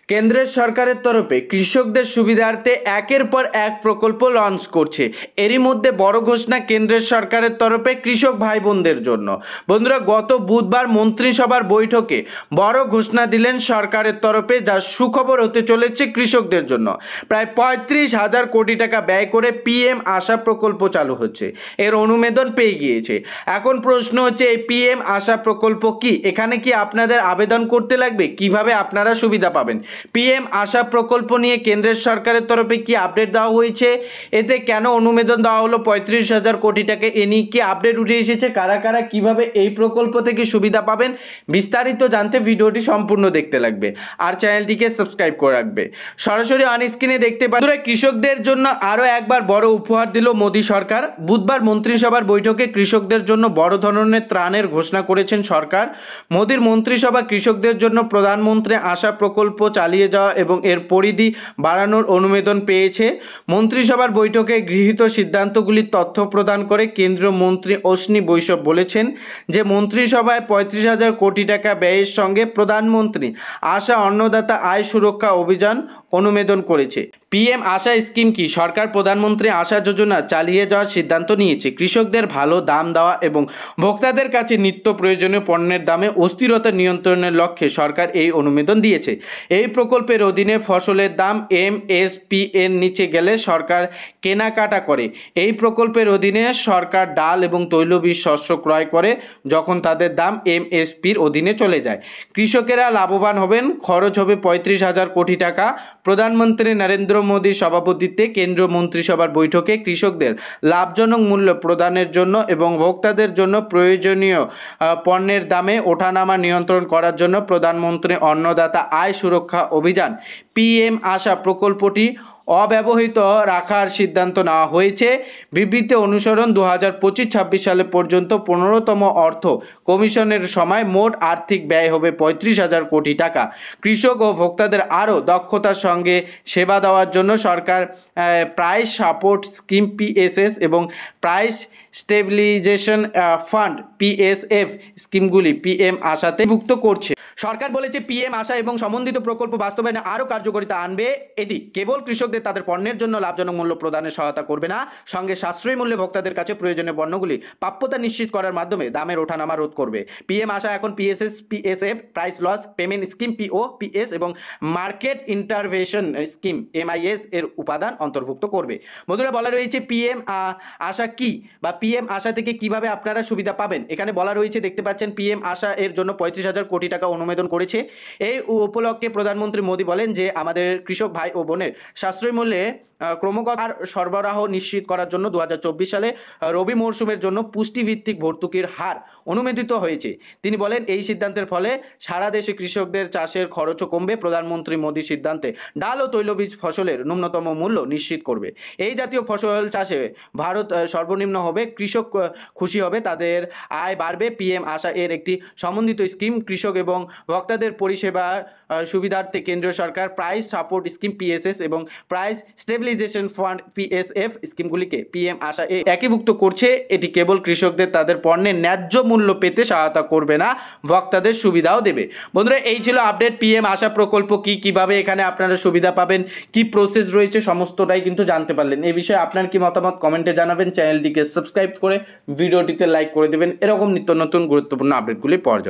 কেন্দ্রের সরকারের তরফে কৃষকদের সুবিধার্থে একের পর এক প্রকল্প লঞ্চ করছে। এরই মধ্যে বড় ঘোষণা কেন্দ্রের সরকারের তরফে কৃষক ভাই বোনদের জন্য। বন্ধুরা, গত বুধবার মন্ত্রিসভার বৈঠকে বড় ঘোষণা দিলেন সরকারের তরফে, যা সুখবর হতে চলেছে কৃষকদের জন্য। প্রায় 35,000 কোটি টাকা ব্যয় করে পিএম আশা প্রকল্প চালু হচ্ছে। এর অনুমোদন পেয়ে গিয়েছে। এখন প্রশ্ন হচ্ছে, এই পিএম আশা প্রকল্প কি? এখানে কি আপনাদের আবেদন করতে লাগবে? কিভাবে আপনারা সুবিধা পাবেন? পিএম আশা প্রকল্প নিয়ে কেন্দ্রের সরকারের তরফে কি আপডেট দেওয়া হয়েছে? এতে কেন অনুমোদন দেওয়া হলো 35,000 কোটি টাকা? এ নিয়ে কি আপডেট উঠে এসেছে? কারা কারা কিভাবে এই প্রকল্প থেকে সুবিধা পাবেন? বিস্তারিত জানতে ভিডিওটি সম্পূর্ণ দেখতে লাগবে আর চ্যানেলটিকে সাবস্ক্রাইব করে রাখবে। সরাসরি অন স্ক্রিনে দেখতে পাচ্ছেন, কৃষকদের জন্য আরও একবার বড় উপহার দিল মোদী সরকার। বুধবার মন্ত্রিসভার বৈঠকে কৃষকদের জন্য বড় ধরনের ত্রাণের ঘোষণা করেছেন সরকার। মোদীর মন্ত্রিসভা কৃষকদের জন্য প্রধানমন্ত্রী আশা প্রকল্প চালিয়ে যাওয়া এবং এর পরিধি বাড়ানোর অনুমোদন পেয়েছে। মন্ত্রিসভার বৈঠকে গৃহীত সিদ্ধান্তগুলির তথ্য প্রদান করে কেন্দ্রীয় মন্ত্রী অশ্বিনী বৈষ্ণব বলেছেন যে মন্ত্রিসভায় 35,000 কোটি টাকা ব্যয়ের সঙ্গে প্রধানমন্ত্রী আশা অন্নদাতা আয় সুরক্ষা অভিযান অনুমোদন করেছে। পিএম আশা স্কিম কি? সরকার প্রধানমন্ত্রী আশা যোজনা চালিয়ে যাওয়ার সিদ্ধান্ত নিয়েছে। কৃষকদের ভালো দাম দেওয়া এবং ভোক্তাদের কাছে নিত্য প্রয়োজনীয় পণ্যের দামে অস্থিরতা নিয়ন্ত্রণের লক্ষ্যে সরকার এই অনুমোদন দিয়েছে। এই প্রকল্পের অধীনে ফসলের দাম এমএসপি এর নিচে গেলে সরকার কেনাকাটা করে। এই প্রকল্পের অধীনে সরকার ডাল এবং তৈলবীজ শস্য ক্রয় করে যখন তাদের দাম এমএসপির অধীনে চলে যায়। কৃষকেরা লাভবান হবেন। খরচ হবে 35,000 কোটি টাকা। প্রধানমন্ত্রী নরেন্দ্র মোদীর সভাপতিত্বে কেন্দ্রীয় মন্ত্রিসভার বৈঠকে কৃষকদের লাভজনক মূল্য প্রদানের জন্য এবং ভোক্তাদের জন্য প্রয়োজনীয় পণ্যের দামে ওঠানামা নিয়ন্ত্রণ করার জন্য প্রধানমন্ত্রী অন্নদাতা আয় সুরক্ষা অভিযান পিএম আশা প্রকল্পটি অব্যবহৃত রাখার সিদ্ধান্ত নেওয়া হয়েছে। বিবৃতি অনুসরণ 2025-26 সালে পর্যন্ত 15তম অর্থ কমিশনের সময় মোট আর্থিক ব্যয় হবে 35,000 কোটি টাকা। কৃষক ও ভোক্তাদের আরও দক্ষতার সঙ্গে সেবা দেওয়ার জন্য সরকার প্রাইস সাপোর্ট স্কিম পিএসএস এবং প্রাইস স্টেবিলাইজেশন ফান্ড পিএসএফ স্কিমগুলি পিএম আশাতে যুক্ত করছে। সরকার বলেছে পিএম আশা এবং সম্বন্ধিত প্রকল্প বাস্তবায়নে আরও কার্যকারিতা আনবে। এটি কেবল কৃষকদের তাদের পণ্যের জন্য লাভজনক মূল্য প্রদানের সহায়তা করবে না, সঙ্গে সাশ্রয়ী মূল্যে ভোক্তাদের কাছে প্রয়োজনীয় পণ্যগুলি প্রাপ্যতা নিশ্চিত করার মাধ্যমে দামের ওঠানামা রোধ করবে। পিএম আশা এখন PSS, PSF, price loss payment scheme POPS এবং মার্কেট ইন্টারভেনশন স্কিম এমআইএস এর উপাদান অন্তর্ভুক্ত করবে। বন্ধুরা, বলা রয়েছে পিএম আশা কি বা পিএম আশা থেকে কিভাবে আপনারা সুবিধা পাবেন। এখানে বলা রয়েছে, দেখতে পাচ্ছেন, পিএম আশা এর জন্য 35,000 কোটি টাকা অনুমোদন করেছে। এই উপলক্ষে প্রধানমন্ত্রী মোদী বলেন যে আমাদের কৃষক ভাই ও বোনের সাশ্রয়ী মূল্যে ক্রমাগত সরবরাহ নিশ্চিত করার জন্য 2024 সালে রবি মরশুমের জন্য পুষ্টিভিত্তিক ভর্তুকির হার অনুমোদিত হয়েছে। তিনি বলেন, এই সিদ্ধান্তের ফলে সারা দেশে কৃষকদের চাষের খরচও কমবে। প্রধানমন্ত্রী মোদীর সিদ্ধান্তে ডাল ও তৈলবীজ ফসলের ন্যূনতম মূল্য নিশ্চিত করবে। এই জাতীয় ফসল চাষে ভারত সর্বনিম্ন হবে। কৃষক খুশি হবে, তাদের আয় বাড়বে। পিএম আশা এর একটি সমন্বিত স্কিম। কৃষক এবং ভোক্তাদের পরিষেবা সুবিধার্থে কেন্দ্রীয় সরকার প্রাইস সাপোর্ট স্কিম পিএসএস এবং প্রাইস স্টেবিলাইজেশন ফান্ড পিএসএফ স্কিমগুলিকে পিএম আশা একীভূত করছে। এটি কেবল কৃষকদের তাদের পণ্যের ন্যায্য মূল্য পেতে সহায়তা করবে না, ভোক্তাদের সুবিধাও দেবে। বন্ধুরা, এই ছিল আপডেট। পিএম আশা প্রকল্প কি, কিভাবে এখানে আপনারা সুবিধা পাবেন, কি প্রসেস রয়েছে, সমস্তটাই কিন্তু জানতে পারলেন। এই বিষয়ে আপনার কি মতামত কমেন্টে জানাবেন। চ্যানেলটিকে সাবস্ক্রাইব করে ভিডিওটিতে লাইক করে দেবেন এরকম নিত্য নতুন গুরুত্বপূর্ণ আপডেটগুলি পাওয়ার জন্য।